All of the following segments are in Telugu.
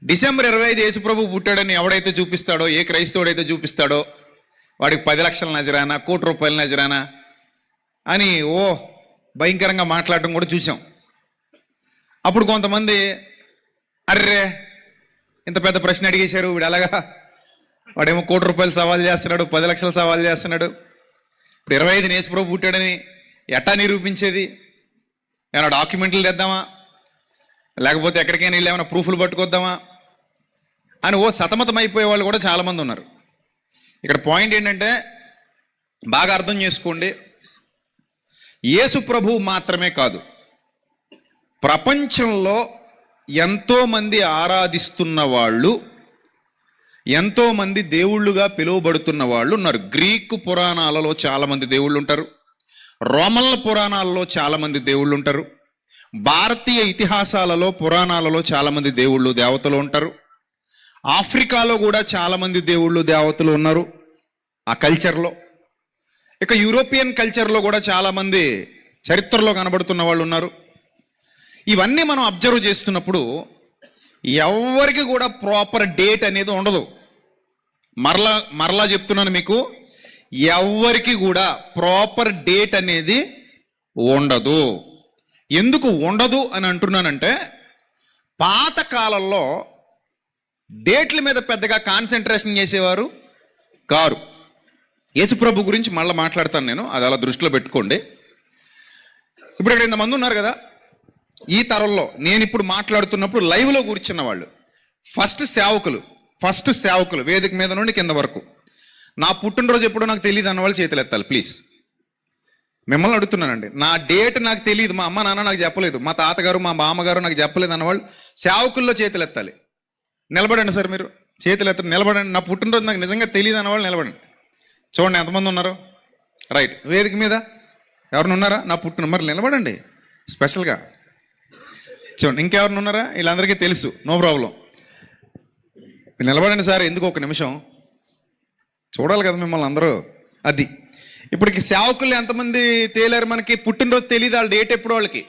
డిసెంబర్ 25 యేసుప్రభు పుట్టాడని ఎవడైతే చూపిస్తాడో, ఏ క్రైస్తవుడైతే చూపిస్తాడో వాడికి 10 లక్షల నజరానా, ₹1 కోటి నజరానా అని భయంకరంగా మాట్లాడటం కూడా చూసాం. అప్పుడు కొంతమంది అర్రే ఇంత పెద్ద ప్రశ్న అడిగేశారు, వీడు అలాగా, వాడేమో ₹1 కోటి సవాల్ చేస్తున్నాడు, 10 లక్షలు సవాల్ చేస్తున్నాడు. ఇప్పుడు 25 యేసుప్రభు పుట్టాడని ఎట్టా నిరూపించేది? ఏమైనా డాక్యుమెంట్లు తెద్దామా, లేకపోతే ఎక్కడికైనా వెళ్ళి ఏమైనా ప్రూఫ్లు పట్టుకొద్దామా అని సతమతం అయిపోయే వాళ్ళు కూడా చాలామంది ఉన్నారు. ఇక్కడ పాయింట్ ఏంటంటే బాగా అర్థం చేసుకోండి, యేసు ప్రభు మాత్రమే కాదు, ప్రపంచంలో ఎంతోమంది ఆరాధిస్తున్న వాళ్ళు, ఎంతోమంది దేవుళ్ళుగా పిలువబడుతున్న వాళ్ళు ఉన్నారు. గ్రీకు పురాణాలలో చాలామంది దేవుళ్ళు ఉంటారు, రోమన్ల పురాణాలలో చాలామంది దేవుళ్ళు ఉంటారు, భారతీయ ఇతిహాసాలలో పురాణాలలో చాలామంది దేవుళ్ళు దేవతలు ఉంటారు, ఆఫ్రికాలో కూడా చాలామంది దేవుళ్ళు దేవతలు ఉన్నారు ఆ కల్చర్లో. ఇక యూరోపియన్ కల్చర్లో కూడా చాలామంది చరిత్రలో కనబడుతున్న వాళ్ళు ఉన్నారు. ఇవన్నీ మనం అబ్జర్వ్ చేస్తున్నప్పుడు ఎవరికి కూడా ప్రాపర్ డేట్ అనేది ఉండదు. మరలా చెప్తున్నాను మీకు, ఎవరికి కూడా ప్రాపర్ డేట్ అనేది ఉండదు. ఎందుకు ఉండదు అని అంటున్నానంటే, పాతకాలంలో డేట్ల మీద పెద్దగా కాన్సన్ట్రేషన్ చేసేవారు కారు. యేసుప్రభు గురించి మళ్ళీ మాట్లాడతాను నేను, అది అలా దృష్టిలో పెట్టుకోండి. ఇప్పుడు ఇక్కడ ఇంతమంది ఉన్నారు కదా, ఈ తరంలో నేను ఇప్పుడు మాట్లాడుతున్నప్పుడు లైవ్లో కూర్చున్న వాళ్ళు ఫస్ట్ సేవకులు వేదిక మీద నుండి కింద వరకు, నా పుట్టినరోజు ఎప్పుడో నాకు తెలియదు అన్నవాళ్ళు చేతులు ఎత్తాలి ప్లీజ్. మిమ్మల్ని అడుగుతున్నానండి, నా డేట్ నాకు తెలియదు, మా అమ్మ నాన్న నాకు చెప్పలేదు, మా తాతగారు మా మామగారు నాకు చెప్పలేదు అన్నవాళ్ళు సేవకుల్లో చేతులు ఎత్తాలి. నిలబడండి సార్, మీరు చేతులు ఎత్తండి, నిలబడండి. నా పుట్టినరోజు నాకు నిజంగా తెలియదు అన్నవాళ్ళు నిలబడండి. చూడండి ఎంతమంది ఉన్నారు. రైట్, వేదిక మీద ఎవరిని ఉన్నారా? నా మరి నిలబడండి స్పెషల్గా. చూడండి ఇంకెవరిని ఉన్నారా? వీళ్ళందరికీ తెలుసు, నో ప్రాబ్లం. నిలబడండి సార్, ఎందుకు ఒక నిమిషం చూడాలి కదా మిమ్మల్ని అందరూ. అది ఇప్పటికి సేవకులు ఎంతమంది తేలారు మనకి? పుట్టినరోజు తెలియదు వాళ్ళ డేట్ ఎప్పుడు. వాళ్ళకి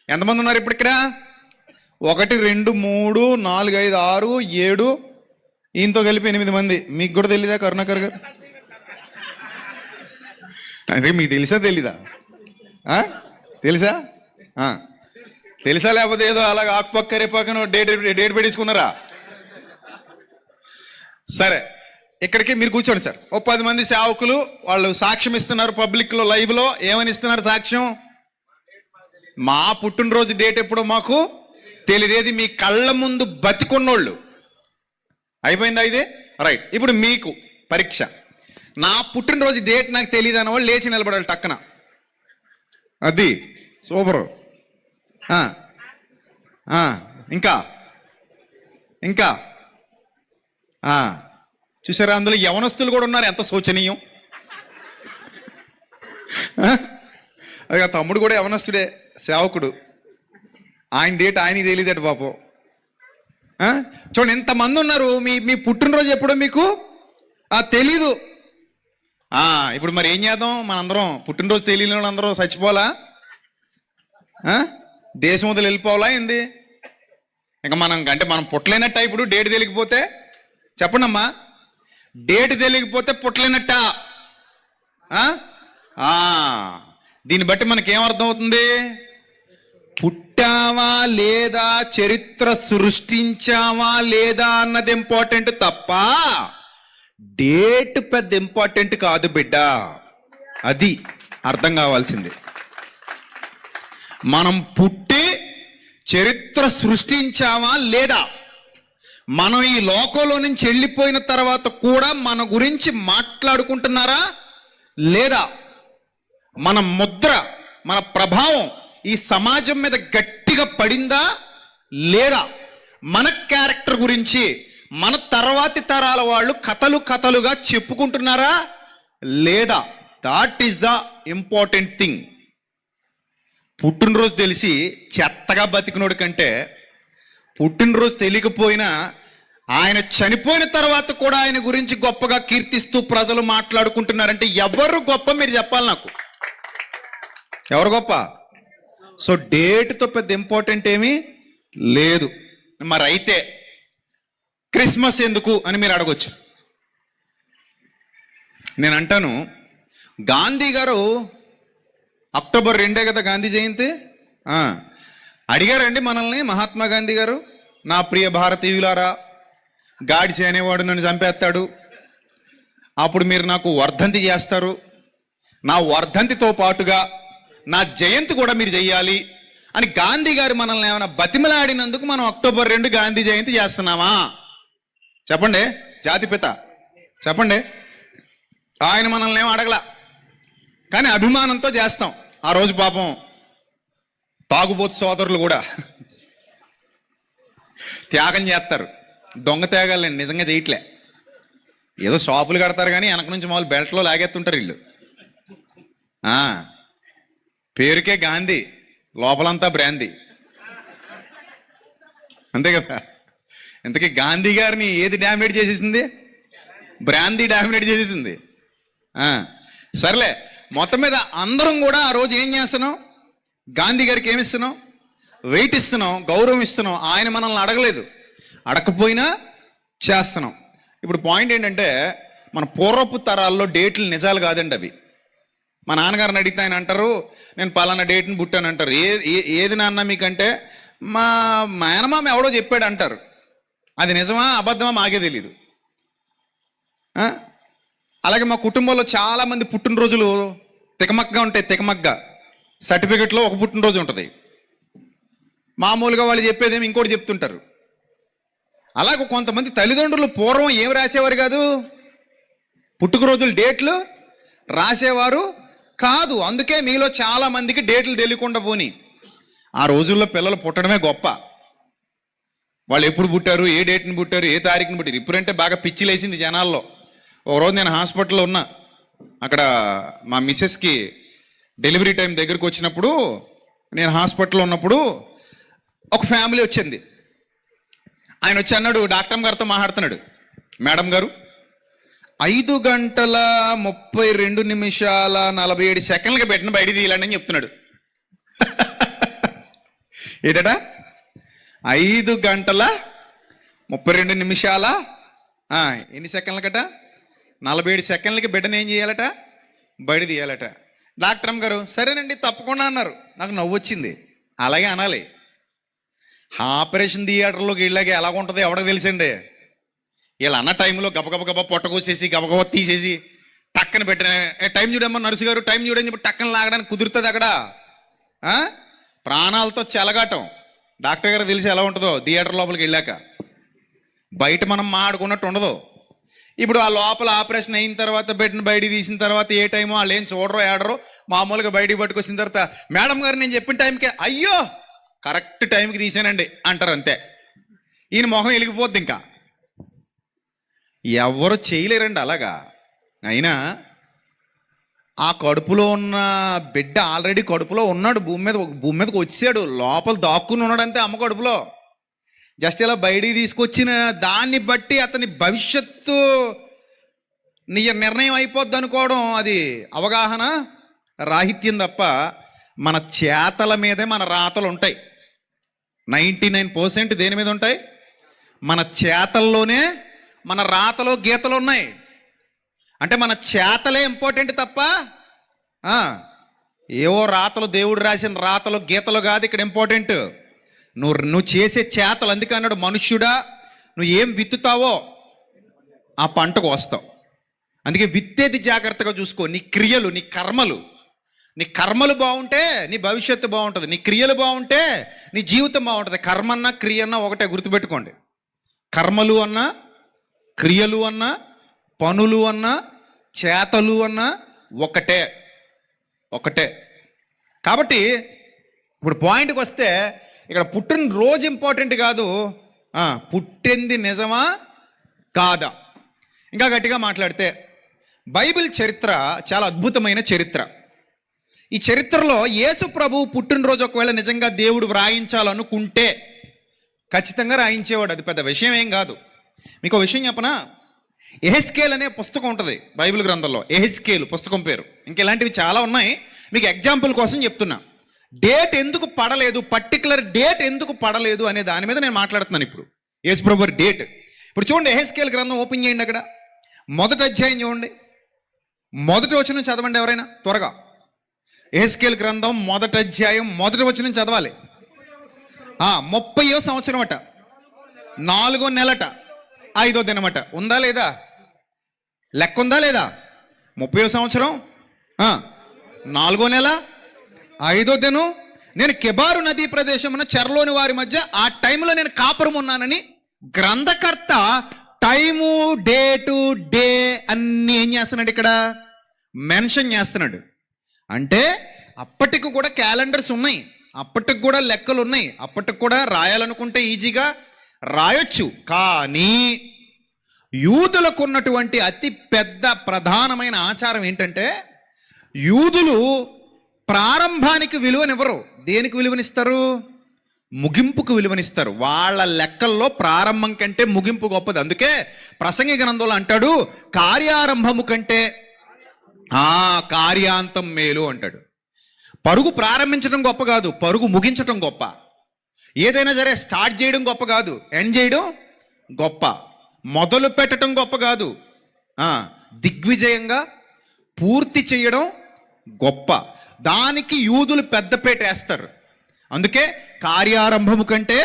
ఎంతమంది ఉన్నారు ఇప్పుడు ఇక్కడ? 1 2 3 4 5 6 7, ఈయనతో కలిపి 8 మంది. మీకు కూడా తెలీదా కరుణాకర్ గారు? అంటే మీకు తెలుసా తెలీదా? తెలుసా? తెలుసా లేకపోతే ఏదో అలాగ ఆకుపక్క రేపక్కన డేట్ పెట్టించుకున్నారా? సరే, ఇక్కడికి మీరు కూర్చోండి సార్. 10 మంది సేవకులు వాళ్ళు సాక్ష్యం ఇస్తున్నారు పబ్లిక్లో, లైవ్లో. ఏమని ఇస్తున్నారు సాక్ష్యం? మా పుట్టినరోజు డేట్ ఎప్పుడో మాకు తెలియదేది. మీ కళ్ళ ముందు బతికున్నోళ్ళు. అయిపోయిందా ఇది? రైట్, ఇప్పుడు మీకు పరీక్ష. నా పుట్టినరోజు డేట్ నాకు తెలియదు అన్న వాళ్ళు లేచి నిలబడాలి టక్కన. అది సూపరు. ఇంకా చూసారా, అందులో యవనస్తులు కూడా ఉన్నారు. ఎంత శోచనీయం. అదే తమ్ముడు కూడా యవనస్తుడే, సేవకుడు. ఆయన డేట్ ఆయనకి తెలియదట పాపం. చూడండి ఎంతమంది ఉన్నారు. మీ పుట్టినరోజు ఎప్పుడో మీకు తెలీదు. ఇప్పుడు మరి ఏం చేద్దాం? మనందరం పుట్టినరోజు తెలియని వాళ్ళందరూ చచ్చిపోవాలా? దేశం వదిలి వెళ్ళిపోవాలా ఏంది? ఇంకా మనం పుట్టలేనట్ట. ఇప్పుడు డేట్ తెలియకపోతే చెప్పండి అమ్మా, డేట్ తెలియకపోతే పుట్టలేనట్ట. దీన్ని బట్టి మనకేమర్థం అవుతుంది? పుట్టావా లేదా, చరిత్ర సృష్టించావా లేదా అన్నది ఇంపార్టెంట్ తప్ప డేట్ పెద్ద ఇంపార్టెంట్ కాదు బిడ్డ. అది అర్థం కావాల్సింది. మనం పుట్టి చరిత్ర సృష్టించామా లేదా, మనం ఈ లోకంలో నుంచి వెళ్ళిపోయిన తర్వాత కూడా మన గురించి మాట్లాడుకుంటున్నారా లేదా, మన ముద్ర, మన ప్రభావం ఈ సమాజం మీద గట్టిగా పడిందా లేదా, మన క్యారెక్టర్ గురించి మన తర్వాతి తరాల వాళ్ళు కథలుగా చెప్పుకుంటున్నారా లేదా. That is the important thing. పుట్టినరోజు తెలిసి చెత్తగా బతికినోడు కంటే, పుట్టినరోజు తెలియకపోయినా ఆయన చనిపోయిన తర్వాత కూడా ఆయన గురించి గొప్పగా కీర్తిస్తూ ప్రజలు మాట్లాడుకుంటున్నారంటే ఎవరు గొప్ప? మీరు చెప్పాలి నాకు, ఎవరు గొప్ప? సో డేట్తో పెద్ద ఇంపార్టెంట్ ఏమీ లేదు. మరి అయితే క్రిస్మస్ ఎందుకు అని మీరు అడగొచ్చు. నేను అంటాను, గాంధీ గారు అక్టోబర్ 2 కదా గాంధీ జయంతి. అడిగారండి మనల్ని మహాత్మా గాంధీ గారు, నా ప్రియ భారతీయులారా, గాడిసే అనేవాడు నన్ను చంపేస్తాడు, అప్పుడు మీరు నాకు వర్ధంతి చేస్తారు, నా వర్ధంతితో పాటుగా నా జయంతి కూడా మీరు చెయ్యాలి అని గాంధీ గారు మనల్ని ఏమైనా బతిమలాడినందుకు మనం అక్టోబర్ 2 గాంధీ జయంతి చేస్తున్నామా? చెప్పండి. జాతిపిత చెప్పండి. ఆయన మనల్ని ఏమో అడగల, కానీ అభిమానంతో చేస్తాం. ఆ రోజు పాపం తాగుబోతు సోదరులు కూడా త్యాగం చేస్తారు. దొంగ త్యాగాలండి, నిజంగా చేయట్లే. ఏదో షాపులు కడతారు కానీ వెనక నుంచి మామూలు బెల్ట్లో లాగేస్తుంటారు వీళ్ళు. పేరుకే గాంధీ, లోపలంతా బ్రాందీ. అంతే కదా. ఇంతకీ గాంధీ గారిని ఏది డామినేట్ చేసేసింది? బ్రాందీ డామినేట్ చేసేసింది. సర్లే, మొత్తం మీద అందరం కూడా ఆ రోజు ఏం చేస్తున్నాం? గాంధీ గారికి ఏమిస్తున్నాం? వెయిట్ ఇస్తున్నాం, గౌరవం ఇస్తున్నాం. ఆయన మనల్ని అడగలేదు, అడగకపోయినా చేస్తున్నాం. ఇప్పుడు పాయింట్ ఏంటంటే, మన పూర్వపు తరాల్లో డేట్లు నిజాలు కాదండి అవి. మా నాన్నగారిని అడిగితే ఆయన అంటారు, నేను పలానా డేట్ని పుట్టాను అంటారు. ఏది నాన్న మీకంటే, మా మేనమామ ఎవడో చెప్పాడు అంటారు. అది నిజమా అబద్ధమా మాకే తెలీదు. అలాగే మా కుటుంబంలో చాలామంది పుట్టినరోజులు తికమక్కగా ఉంటాయి. తికమక్కగా సర్టిఫికెట్లో ఒక పుట్టినరోజు ఉంటుంది, మామూలుగా వాళ్ళు చెప్పేదేమి ఇంకోటి చెప్తుంటారు. అలాగే కొంతమంది తల్లిదండ్రులు పూర్వం ఏం రాసేవారు కాదు, పుట్టుకరోజులు డేట్లు రాసేవారు కాదు. అందుకే మీలో చాలా మందికి డేట్లు తెలియకుండా పోని. ఆ రోజుల్లో పిల్లలు పుట్టడమే గొప్ప. వాళ్ళు ఎప్పుడు పుట్టారు, ఏ డేట్ని పుట్టారు, ఏ తారీఖుని పుట్టారు. ఇప్పుడంటే బాగా పిచ్చిలేసింది జనాల్లో. ఒకరోజు నేను హాస్పిటల్లో ఉన్నా, అక్కడ మా మిస్సెస్కి డెలివరీ టైం దగ్గరకు వచ్చినప్పుడు, నేను హాస్పిటల్లో ఉన్నప్పుడు ఒక ఫ్యామిలీ వచ్చింది. ఆయన వచ్చి అన్నాడు, డాక్టర్ గారితో మాట్లాడుతున్నాడు, మేడం గారు 5 గంటల 32 నిమిషాల 47 సెకండ్లకి పెట్టిన బయట తీయాలని అని చెప్తున్నాడు. ఏంటట? 5 గంటల 32 నిమిషాల ఎన్ని సెకండ్లకట? 47 సెకండ్లకి బిడ్డను ఏం చేయాలట? బయట తీయాలట. డాక్టర్ గారు సరేనండి తప్పకుండా అన్నారు. నాకు నవ్వు వచ్చింది. అలాగే అనాలి. ఆపరేషన్ థియేటర్లోకి వెళ్ళాక ఎలాగుంటుందో ఎవరికి తెలుసండి. వీళ్ళు అన్న టైంలో గబగబ పొట్ట కోసేసి గబగబ తీసేసి టక్కన పెట్టిన, టైం చూడమ్మా నర్సు గారు, టైం చూడని చెప్పి టక్కన లాగడానికి కుదురుతుంది అక్కడ. ప్రాణాలతో చెలగాటం. డాక్టర్ గారు తెలిసి ఎలా ఉంటుందో థియేటర్ లోపలికి వెళ్ళాక. బయట మనం మాడుకున్నట్టు ఉండదు. ఇప్పుడు ఆ లోపల ఆపరేషన్ అయిన తర్వాత బెడ్ని బయటికి తీసిన తర్వాత ఏ టైమో వాళ్ళు ఏం చూడరో ఏడరో, మామూలుగా బయటికి పట్టుకొచ్చిన తర్వాత మేడం గారు నేను చెప్పిన టైంకే అయ్యో కరెక్ట్ టైంకి తీసానండి అంటారు. అంతే. ఈయన మొహం వెలిగిపోద్ది. ఇంకా ఎవరు చేయలేరండి అలాగా. అయినా ఆ కడుపులో ఉన్న బిడ్డ ఆల్రెడీ కడుపులో ఉన్నాడు, భూమి మీదకి వచ్చాడు, లోపల దాక్కుని ఉన్నాడు అంతే అమ్మ కడుపులో. జస్ట్ ఇలా బయటికి తీసుకొచ్చిన దాన్ని బట్టి అతని భవిష్యత్తు నిర్ణయం అయిపోద్ది అనుకోవడం అది అవగాహన రాహిత్యం తప్ప మన చేతల మీదే మన రాతలు ఉంటాయి. 99% దేని మీద ఉంటాయి? మన చేతల్లోనే మన రాతలో గీతలు ఉన్నాయి. అంటే మన చేతలే ఇంపార్టెంట్ తప్ప ఏవో రాతలు, దేవుడు రాసిన రాతలు గీతలు కాదు ఇక్కడ ఇంపార్టెంట్. నువ్వు చేసే చేతలు. అందుకే అన్నాడు, మనుష్యుడా నువ్వు ఏం విత్తుతావో ఆ పంటకు వస్తావు. అందుకే విత్తేది జాగ్రత్తగా చూసుకో. నీ క్రియలు, నీ కర్మలు బాగుంటే నీ భవిష్యత్తు బాగుంటుంది. నీ క్రియలు బాగుంటే నీ జీవితం బాగుంటుంది. కర్మ అన్నా క్రియ అన్నా ఒకటే, గుర్తుపెట్టుకోండి. కర్మలు అన్నా, క్రియలు అన్నా, పనులు అన్నా, చేతలు అన్నా ఒకటే. కాబట్టి ఇప్పుడు పాయింట్కి వస్తే ఇక్కడ పుట్టినరోజు ఇంపార్టెంట్ కాదు, పుట్టింది నిజమా కాదా. ఇంకా గట్టిగా మాట్లాడితే బైబిల్ చరిత్ర చాలా అద్భుతమైన చరిత్ర. ఈ చరిత్రలో యేసు ప్రభువు పుట్టినరోజు ఒకవేళ నిజంగా దేవుడు వ్రాయించాలనుకుంటే ఖచ్చితంగా రాయించేవాడు. అది పెద్ద విషయం ఏం కాదు. మీకు విషయం చెప్పనా? ఎహెజ్కేల్ అనే పుస్తకం ఉంటుంది బైబిల్ గ్రంథంలో. ఎహెజ్కేల్ పుస్తకం పేరు. ఇంకెలాంటివి చాలా ఉన్నాయి. మీకు ఎగ్జాంపుల్ కోసం చెప్తున్నా. డేట్ ఎందుకు పడలేదు, పర్టికులర్ డేట్ ఎందుకు పడలేదు అనే దాని మీద నేను మాట్లాడుతున్నాను ఇప్పుడు. యేసు ప్రభు డేట్ ఇప్పుడు చూడండి, యెహెజ్కేలు గ్రంథం ఓపెన్ చేయండి. అక్కడ మొదటి అధ్యాయం చూడండి, మొదటి వచనం చదవండి ఎవరైనా త్వరగా. యెహెజ్కేలు గ్రంథం మొదటి అధ్యాయం మొదటి వచనం చదవాలి. 30వ సంవత్సరం అట, 4వ నెలట, 5వ దినమట. ఉందా లేదా? లెక్క ఉందా లేదా? 30వ సంవత్సరం, 4వ నెల, 5వ దినం. నేను కెబారు నదీ ప్రదేశమున చెరలోని వారి మధ్య ఆ టైంలో నేను కాపురం ఉన్నానని గ్రంథకర్త టైము, డేటు, డే అన్నీ ఏం చేస్తున్నాడు ఇక్కడ? మెన్షన్ చేస్తున్నాడు. అంటే అప్పటికి కూడా క్యాలెండర్స్ ఉన్నాయి, అప్పటికి కూడా లెక్కలు ఉన్నాయి, అప్పటికి కూడా రాయాలనుకుంటే ఈజీగా రాయొచ్చు. కానీ యూదులకు ఉన్నటువంటి అతి పెద్ద ప్రధానమైన ఆచారం ఏంటంటే, యూదులు ప్రారంభానికి విలువనివ్వరు. దేనికి విలువనిస్తారు? ముగింపుకు విలువనిస్తారు. వాళ్ళ లెక్కల్లో ప్రారంభం కంటే ముగింపు గొప్పది. అందుకే ప్రసంగి గ్రంథంలో అంటాడు, కార్యారంభము కంటే కార్యాంతం మేలు అంటాడు. పరుగు ప్రారంభించడం గొప్ప కాదు, పరుగు ముగించడం గొప్ప. ఏదైనా సరే స్టార్ట్ చేయడం గొప్ప కాదు, ఎండ్ చేయడం గొప్ప. మొదలు పెట్టడం గొప్ప కాదు, దిగ్విజయంగా పూర్తి చేయడం గొప్ప. దానికి యూదులు పెద్దపేట వేస్తారు. అందుకే కార్యారంభము కంటే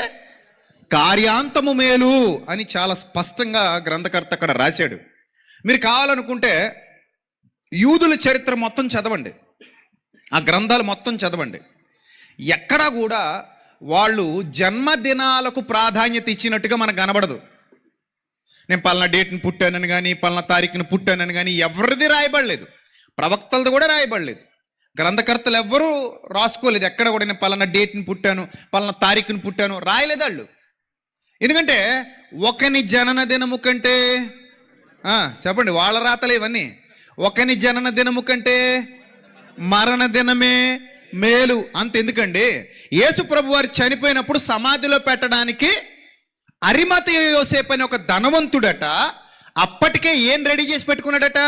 కార్యాంతము మేలు అని చాలా స్పష్టంగా గ్రంథకర్త అక్కడ రాశాడు. మీరు కావాలనుకుంటే యూదుల చరిత్ర మొత్తం చదవండి, ఆ గ్రంథాలు మొత్తం చదవండి. ఎక్కడా కూడా వాళ్ళు జన్మదినాలకు ప్రాధాన్యత ఇచ్చినట్టుగా మనకు కనబడదు. నేను పలానా డేట్ని పుట్టానని కానీ, పలానా తారీఖుని పుట్టానని కానీ ఎవరిది రాయబడలేదు. ప్రవక్తలది కూడా రాయబడలేదు. గ్రంథకర్తలు ఎవ్వరూ రాసుకోలేదు. ఎక్కడ కూడా నేను పలానా డేట్ని పుట్టాను, పలానా తారీఖుని పుట్టాను రాయలేదు వాళ్ళు. ఎందుకంటే ఒకని జనన దినము కంటే, చెప్పండి, వాళ్ళ రాతలే ఇవన్నీ. ఒకని జనన దినము కంటే మరణ దినమే మేలు. అంత ఎందుకండి, యేసు ప్రభు వారు చనిపోయినప్పుడు సమాధిలో పెట్టడానికి అరిమతయ యోసేపు అని ఒక ధనవంతుడట అప్పటికే ఏం రెడీ చేసి పెట్టుకున్నాడట.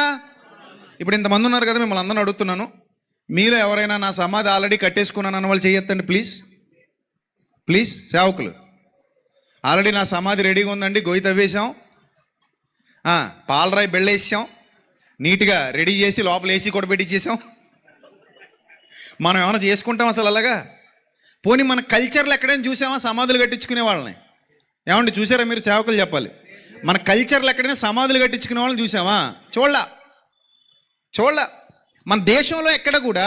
ఇప్పుడు ఇంతమంది ఉన్నారు కదా, మిమ్మల్ని అందరిని అడుగుతున్నాను, మీలో ఎవరైనా నా సమాధి ఆల్రెడీ కట్టేసుకున్నాను అన్న వాళ్ళు చేయొద్దండి ప్లీజ్. ప్లీజ్ సేవకులు, ఆల్రెడీ నా సమాధి రెడీగా ఉందండి, గొయ్యి తవ్వేసాం, పాలరాయి బెళ్ళేసాం, నీట్గా రెడీ చేసి లోపల ఏసీ కూడా పెట్టించేసాం. మనం ఏమైనా చేసుకుంటాం అసలు అలాగా? పోనీ మన కల్చర్లో ఎక్కడైనా చూసామా సమాధులు కట్టించుకునే వాళ్ళని? ఏమండి చూసారా మీరు? సేవకులు చెప్పాలి. మన కల్చర్లో ఎక్కడైనా సమాధులు కట్టించుకునే వాళ్ళని చూసామా? చూడలా. మన దేశంలో ఎక్కడ కూడా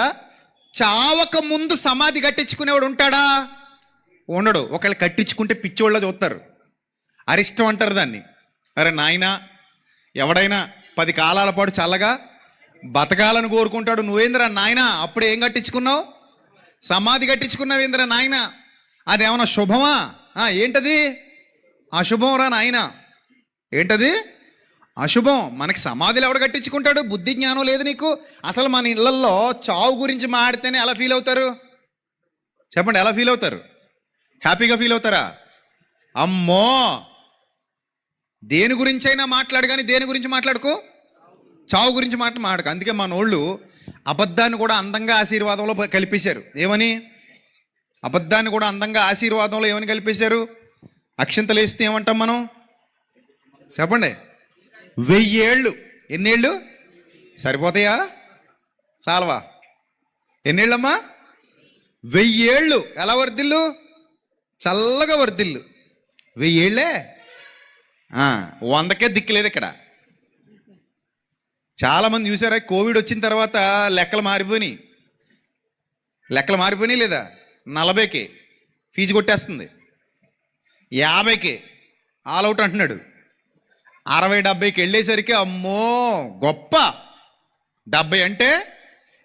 చావక ముందు సమాధి కట్టించుకునేవాడు ఉంటాడా? ఉండడు. ఒకళ్ళు కట్టించుకుంటే పిచ్చోళ్ళ చూస్తారు, అరిష్టం అంటారు దాన్ని. అరే నాయనా, ఎవడైనా 10 కాలాల పాటు చల్లగా బతకాలని కోరుకుంటాడు. నువ్వేంద్రా నాయనా అప్పుడు ఏం కట్టించుకున్నావు? సమాధి కట్టించుకున్నావు ఏంద్రా నాయనా? అదేమన్నా శుభమా? ఏంటది? అశుభం రా నాయనా. ఏంటది? అశుభం. మనకి సమాధులు ఎవడు కట్టించుకుంటాడు? బుద్ధి జ్ఞానం లేదు నీకు. అసలు మన ఇళ్లల్లో చావు గురించి మాడితేనే ఎలా ఫీల్ అవుతారు? చెప్పండి, ఎలా ఫీల్ అవుతారు? హ్యాపీగా ఫీల్ అవుతారా? అమ్మో, దేని గురించి అయినా మాట్లాడు, కానీ దేని గురించి మాట్లాడుకో, చావు గురించి మాట్లాడకు. అందుకే మనోళ్ళు అబద్ధాన్ని కూడా అందంగా ఆశీర్వాదంలో కలిపేశారు. ఏమని? అబద్ధాన్ని కూడా అందంగా ఆశీర్వాదంలో ఏమని కలిపేశారు? అక్షింతలు వేస్తే ఏమంటాం మనం? చెప్పండి. 1000 ఏళ్ళు. ఎన్నేళ్ళు సరిపోతాయా? చాలవా? ఎన్నేళ్ళమ్మా? 1000 ఏళ్ళు. ఎలా వర్ధిల్లు? చల్లగా వర్ధిల్లు. 1000 ఏళ్ళే. 100కే దిక్కులేదు ఇక్కడ. చాలామంది చూసారా, కోవిడ్ వచ్చిన తర్వాత లెక్కలు మారిపోయినాయి లేదా? 40కి ఫీజు కొట్టేస్తుంది, 50కి ఆల్ అవుట్ అంటున్నాడు, 60-70కి వెళ్ళేసరికి అమ్మో గొప్ప. 70 అంటే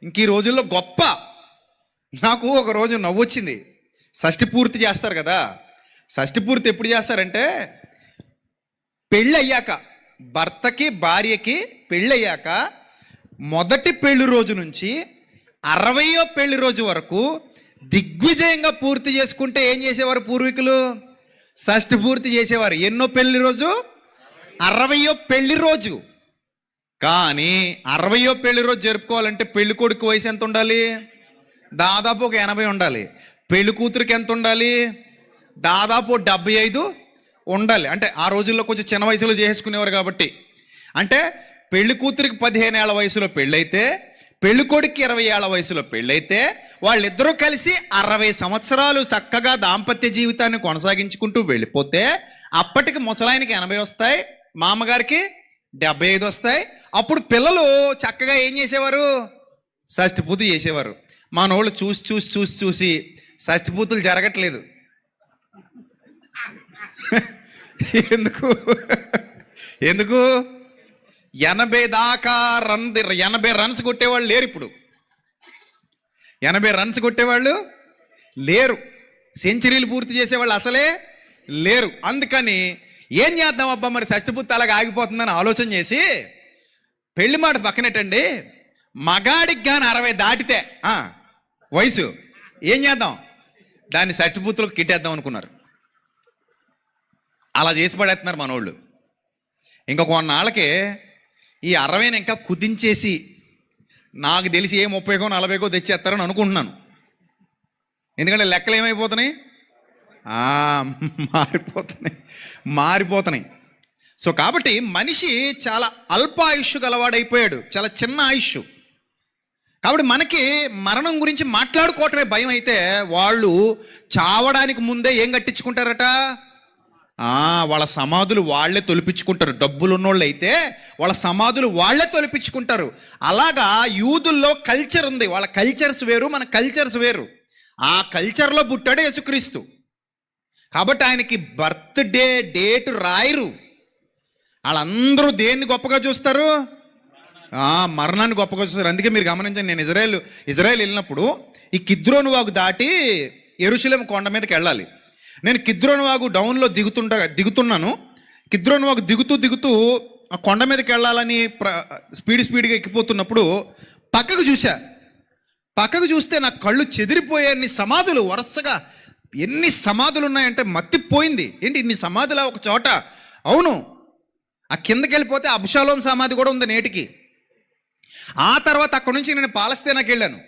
ఇంక ఈ రోజుల్లో గొప్ప. నాకు ఒక రోజు నవ్వొచ్చింది. షష్ఠి పూర్తి చేస్తారు కదా. షష్ఠి పూర్తి ఎప్పుడు చేస్తారంటే, పెళ్ళి అయ్యాక, భర్తకి భార్యకి పెళ్ళయ్యాక మొదటి పెళ్లి రోజు నుంచి 60వ పెళ్లి రోజు వరకు దిగ్విజయంగా పూర్తి చేసుకుంటే ఏం చేసేవారు పూర్వీకులు? షష్ఠి పూర్తి చేసేవారు. ఎన్నో పెళ్లి రోజు? 60వ పెళ్లి రోజు. కానీ 60వ పెళ్లి రోజు జరుపుకోవాలంటే పెళ్లి కొడుకు వయసు ఎంత ఉండాలి? దాదాపు ఒక 80 ఉండాలి. పెళ్లి కూతురికి ఎంత ఉండాలి? దాదాపు 75 ఉండాలి. అంటే ఆ రోజుల్లో కొంచెం చిన్న వయసులో చేసుకునేవారు కాబట్టి. అంటే పెళ్లి కూతురికి 15 ఏళ్ల వయసులో పెళ్ళైతే, పెళ్లి కొడుకు 20 ఏళ్ల వయసులో పెళ్ళైతే, వాళ్ళిద్దరూ కలిసి 60 సంవత్సరాలు చక్కగా దాంపత్య జీవితాన్ని కొనసాగించుకుంటూ వెళ్ళిపోతే, అప్పటికి ముసలాయనికి 80 వస్తాయి, మామగారికి 75 వస్తాయి. అప్పుడు పిల్లలు చక్కగా ఏం చేసేవారు? షష్ఠి చేసేవారు. మనోళ్ళు చూసి చూసి చూసి చూసి షష్ఠి జరగట్లేదు. ఎందుకు? 80 దాకా 80 రన్స్ కొట్టేవాళ్ళు లేరు. ఇప్పుడు 80 రన్స్ కొట్టేవాళ్ళు లేరు. సెంచరీలు పూర్తి చేసేవాళ్ళు అసలే లేరు. అందుకని ఏం చేద్దాం అబ్బా, మరి షష్ఠి అలాగ ఆగిపోతుందని ఆలోచన చేసి, పెళ్లి మాట పక్కనెట్టండి, మగాడికి కానీ 60 దాటితే వయసు ఏం చేద్దాం, దాన్ని షష్ఠి కిట్టేద్దాం అనుకున్నారు. అలా చేసి పడేస్తున్నారు మనోళ్ళు. ఇంకా కొన్నాళ్ళకి ఈ 60ని ఇంకా కుదించేసి, నాకు తెలిసి ఏ 30కో 40కో తెచ్చేస్తారని అనుకుంటున్నాను. ఎందుకంటే లెక్కలు ఏమైపోతున్నాయి, మారిపోతున్నాయి. సో కాబట్టి మనిషి చాలా అల్ప ఆయుష్ గలవాడైపోయాడు, చాలా చిన్న ఆయుష్. కాబట్టి మనకి మరణం గురించి మాట్లాడుకోవటమే భయం. అయితే వాళ్ళు చావడానికి ముందే ఏం కట్టించుకుంటారట? వాళ్ళ సమాధులు వాళ్లే తొలిపించుకుంటారు. డబ్బులు ఉన్నోళ్ళు అయితే వాళ్ళ సమాధులు వాళ్లే తొలిపించుకుంటారు. అలాగా యూదుల్లో కల్చర్ ఉంది. వాళ్ళ కల్చర్స్ వేరు, మన కల్చర్స్ వేరు. ఆ కల్చర్లో పుట్టాడు యేసుక్రీస్తు. కాబట్టి ఆయనకి బర్త్డే డేట్ రాయరు. వాళ్ళందరూ దేన్ని గొప్పగా చూస్తారు? మరణాన్ని గొప్పగా చూస్తారు. అందుకే మీరు గమనించండి, నేను ఇజ్రాయెల్ వెళ్ళినప్పుడు ఈ కిద్రోను వాగు దాటి యెరూషలేము కొండ మీదకి వెళ్ళాలి. నేను కిద్రోను వాగు డౌన్లో దిగుతున్నాను. కిద్రోను వాగు దిగుతూ ఆ కొండ మీదకి వెళ్ళాలని స్పీడ్గా ఎక్కిపోతున్నప్పుడు పక్కకు చూస్తే నా కళ్ళు చెదిరిపోయే సమాధులు, వరుసగా ఎన్ని సమాధులు ఉన్నాయంటే మత్తిపోయింది. ఏంటి ఇన్ని సమాధులా ఒక చోట? అవును, ఆ కిందకి వెళ్ళిపోతే అబ్షాలోం సమాధి కూడా ఉంది నేటికి. ఆ తర్వాత అక్కడ నుంచి నేను పాలస్తీనాకి వెళ్ళాను.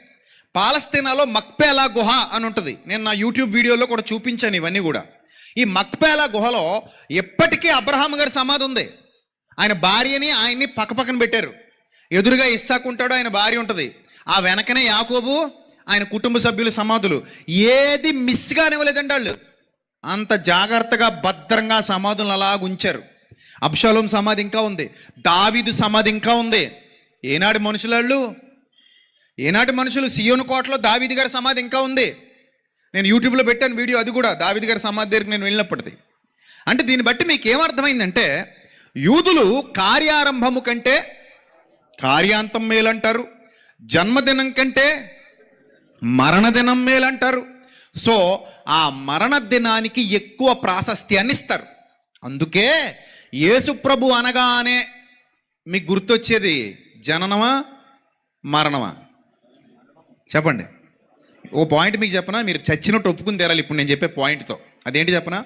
పాలస్తీనాలో మక్పేలా గుహ అని ఉంటుంది. నేను నా యూట్యూబ్ వీడియోలో కూడా చూపించాను ఇవన్నీ కూడా. ఈ మక్పేలా గుహలో ఎప్పటికీ అబ్రహాం గారి సమాధి ఉంది. ఆయన భార్యని ఆయన్ని పక్కపక్కన పెట్టారు. ఎదురుగా ఇస్సాకు ఉంటాడు, ఆయన భార్య ఉంటుంది. ఆ వెనకనే యాకోబు, ఆయన కుటుంబ సభ్యుల సమాధులు. ఏది మిస్గా అనివ్వలేదండి వాళ్ళు. అంత జాగ్రత్తగా భద్రంగా సమాధులను అలాగ ఉంచారు. అబ్షాలోం సమాధి ఇంకా ఉంది, దావీదు సమాధి ఇంకా ఉంది. ఏనాటి మనుషులు సియోను కోటలో దావీదు గారి సమాధి ఇంకా ఉంది. నేను యూట్యూబ్లో పెట్టాను వీడియో, అది కూడా దావీదు గారి సమాధి దగ్గరికి నేను వెళ్ళినప్పటిది. అంటే దీన్ని బట్టి మీకు ఏమర్థమైందంటే, యూదులు కార్యారంభము కంటే కార్యాంతం మేలంటారు, జన్మదినం కంటే మరణదినం మేలంటారు. సో ఆ మరణ దినానికి ఎక్కువ ప్రాశస్త్యాన్ని ఇస్తారు. అందుకే యేసు ప్రభు అనగానే మీకు గుర్తొచ్చేది జననమా మరణమా? చెప్పండి. ఓ పాయింట్ మీకు చెప్పనా, మీరు చచ్చినట్టు ఒప్పుకుని తీరాలి ఇప్పుడు నేను చెప్పే పాయింట్తో. అదేంటి చెప్పనా?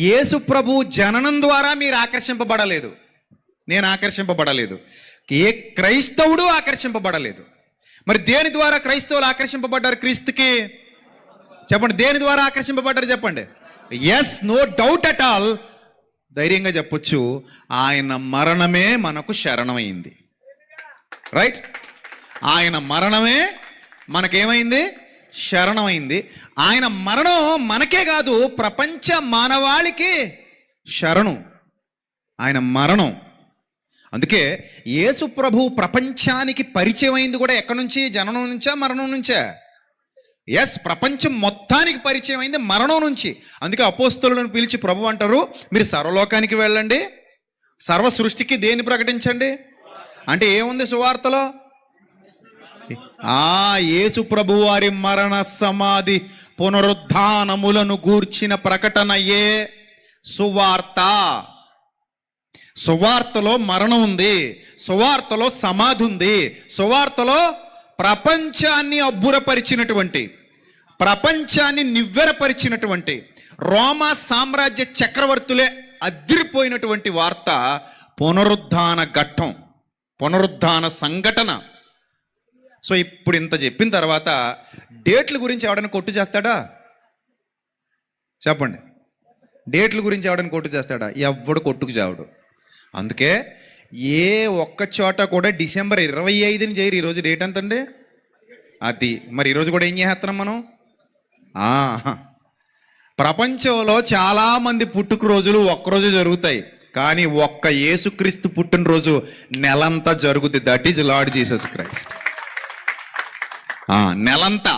యేసు ప్రభు జననం ద్వారా మీరు ఆకర్షింపబడలేదు, నేను ఆకర్షింపబడలేదు, ఏ క్రైస్తవుడు ఆకర్షింపబడలేదు. మరి దేని ద్వారా క్రైస్తవులు ఆకర్షింపబడ్డారు క్రీస్తుకి? చెప్పండి, దేని ద్వారా ఆకర్షింపబడ్డారు చెప్పండి. Yes, no doubt at all, ధైర్యంగా చెప్పొచ్చు, ఆయన మరణమే మనకు శరణమైంది. రైట్? ఆయన మరణమే మనకేమైంది? శరణమైంది. ఆయన మరణం మనకే కాదు, ప్రపంచ మానవాళికి శరణు ఆయన మరణం. అందుకే యేసు ప్రభు ప్రపంచానికి పరిచయం అయింది కూడా ఎక్కడి నుంచి? జననం నుంచా మరణం నుంచా? ఎస్, ప్రపంచం మొత్తానికి పరిచయం అయింది మరణం నుంచి. అందుకే అపోస్తలులను పిలిచి ప్రభు అంటారు, మీరు సర్వలోకానికి వెళ్ళండి, సర్వ సృష్టికి దేన్ని ప్రకటించండి. అంటే ఏముంది సువార్తలో? యేసు ప్రభు వారి మరణ సమాధి పునరుద్ధానములను గూర్చిన ప్రకటనయే సువార్త. సువార్తలో మరణం ఉంది, సువార్తలో సమాధి ఉంది, సువార్తలో ప్రపంచాన్ని అబ్బురపరిచినటువంటి, ప్రపంచాన్ని నివ్వెరపరిచినటువంటి, రోమా సామ్రాజ్య చక్రవర్తులే అదిరిపోయినటువంటి వార్త పునరుద్ధాన ఘట్టం, పునరుద్ధాన సంఘటన. సో ఇప్పుడు ఇంత చెప్పిన తర్వాత డేట్ల గురించి ఎవడైనా కొట్టు చేస్తాడా? చెప్పండి. డేట్ల గురించి ఎవడని కొట్టు చేస్తాడా? ఎవడు కొట్టుకు చావడు. అందుకే ఏ ఒక్క చోట కూడా డిసెంబర్ 25ని చేయరు. ఈరోజు డేట్ ఎంతండి? అది మరి ఈరోజు కూడా ఏం చేస్తున్నాం మనం? ప్రపంచంలో చాలామంది పుట్టుకరోజులు ఒక్కరోజు జరుగుతాయి, కానీ ఒక్క యేసుక్రీస్తు పుట్టినరోజు నెలంతా జరుగుతుంది. That is lord Jesus Christ. నెలంతా.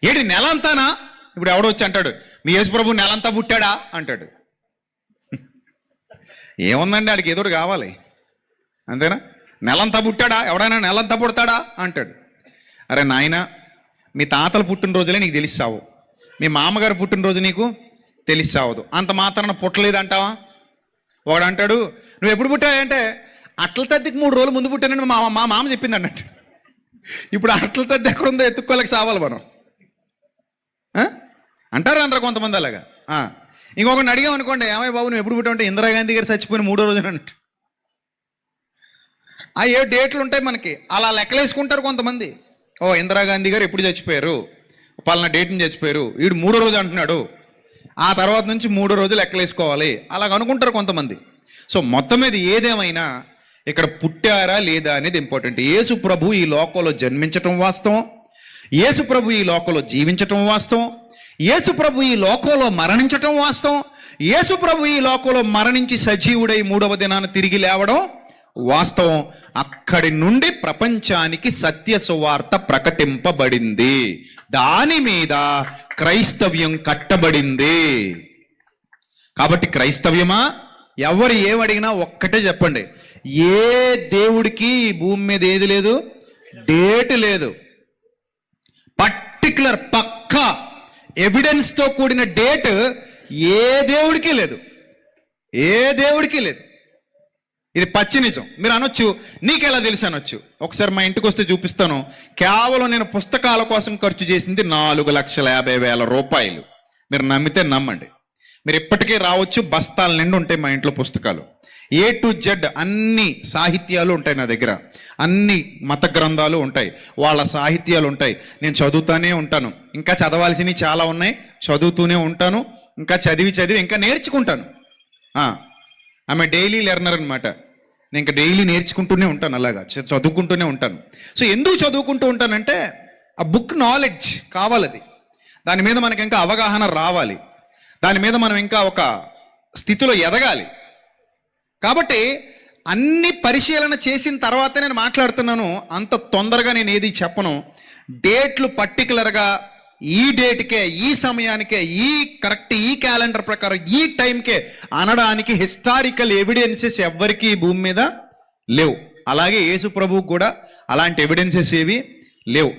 ఏంటి నెలంతానా? ఇప్పుడు ఎవడో వచ్చి అంటాడు మీ యేసు ప్రభు నెలంతా పుట్టాడా అంటాడు. ఏముందండి, ఆడికి ఏదోటి కావాలి అంతేనా? నెలంతా పుట్టాడా? ఎవడైనా నెలంతా పుడతాడా అంటాడు. అరే నాయన, మీ తాతల పుట్టినరోజులే నీకు తెలిసి సావు, మీ మామగారు పుట్టినరోజు నీకు తెలిసి సావదు. అంత మాత్రాన పుట్టలేదంటావా? వాడు అంటాడు నువ్వు ఎప్పుడు పుట్టావంటే అట్ల తద్దికి 3 రోజులు ముందు పుట్టానని మా మామ చెప్పింది అన్నట్టు. ఇప్పుడు అట్ల తద్ది ఎక్కడుందో ఎత్తుక్కోలేక సావాలి మనం అంటారు అనరా కొంతమంది అలాగా. ఇంకొకరిని అడిగామనుకోండి, ఏమై బాబు నువ్వు ఎప్పుడు పుట్టావంటే ఇందిరాగాంధీ గారు చచ్చిపోయిన 3వ రోజున అన్నట్టు. ఏ డేట్లు ఉంటాయి మనకి, అలా లెక్కలేసుకుంటారు కొంతమంది. ఇందిరాగాంధీ గారు ఎప్పుడు చచ్చిపోయారు, పలానా డేట్ని చచ్చిపోయారు, వీడు 3వ రోజు అంటున్నాడు, ఆ తర్వాత నుంచి 3వ రోజు లెక్కలేసుకోవాలి, అలాగ అనుకుంటారు కొంతమంది. సో మొత్తం మీద ఏదేమైనా ఇక్కడ పుట్టారా లేదా అనేది ఇంపార్టెంట్. యేసు ప్రభు ఈ లోకంలో జన్మించటం వాస్తవం, యేసు ప్రభు ఈ లోకంలో జీవించటం వాస్తవం, యేసు ప్రభు ఈ లోకంలో మరణించటం వాస్తవం, యేసు ప్రభు ఈ లోకంలో మరణించి సజీవుడై 3వ దినాన తిరిగి లేవడం వాస్తవం. అక్కడి నుండి ప్రపంచానికి సత్య సువార్త ప్రకటింపబడింది. దాని మీద క్రైస్తవ్యం కట్టబడింది. కాబట్టి క్రైస్తవ్యమా? ఎవరు ఏమడిగినా ఒక్కటే చెప్పండి, ఏ దేవుడికి ఈ భూమి మీద ఏది లేదు, డేట్ లేదు. పర్టికులర్ పక్కా ఎవిడెన్స్తో కూడిన డేట్ ఏ దేవుడికి లేదు, ఏ దేవుడికి లేదు. ఇది పచ్చి నిజం. మీరు అనొచ్చు నీకెలా తెలుసు అనొచ్చు. ఒకసారి మా ఇంటికి వస్తే చూపిస్తాను. కేవలం నేను పుస్తకాల కోసం ఖర్చు చేసింది 4,50,000 రూపాయలు. మీరు నమ్మితే నమ్మండి. మీరు ఇప్పటికే రావచ్చు, బస్తాల నిండి ఉంటాయి మా ఇంట్లో పుస్తకాలు. A to Z అన్ని సాహిత్యాలు ఉంటాయి నా దగ్గర, అన్ని మత గ్రంథాలు ఉంటాయి, వాళ్ళ సాహిత్యాలు ఉంటాయి. నేను చదువుతూనే ఉంటాను. ఇంకా చదవాల్సినవి చాలా ఉన్నాయి, చదువుతూనే ఉంటాను. ఇంకా చదివి ఇంకా నేర్చుకుంటాను. ఆమె డైలీ లెర్నర్ అనమాట. నేను ఇంకా డైలీ నేర్చుకుంటూనే ఉంటాను, అలాగా చదువుకుంటూనే ఉంటాను. సో ఎందుకు చదువుకుంటూ ఉంటానంటే ఆ బుక్ నాలెడ్జ్ కావాలి, దాని మీద మనకి ఇంకా అవగాహన రావాలి, దాని మీద మనం ఇంకా ఒక స్థితిలో ఎదగాలి. కాబట్టి అన్ని పరిశీలన చేసిన తర్వాత నేను మాట్లాడుతున్నాను. అంత తొందరగా నేను ఏది చెప్పను. డేట్లు పర్టికులర్గా ఈ డేట్కే, ఈ సమయానికే, ఈ కరెక్ట్ ఈ క్యాలెండర్ ప్రకారం ఈ టైంకే అనడానికి హిస్టారికల్ ఎవిడెన్సెస్ ఎవ్వరికీ భూమి మీద లేవు. అలాగే యేసు ప్రభువుకు కూడా అలాంటి ఎవిడెన్సెస్ ఏవి లేవు.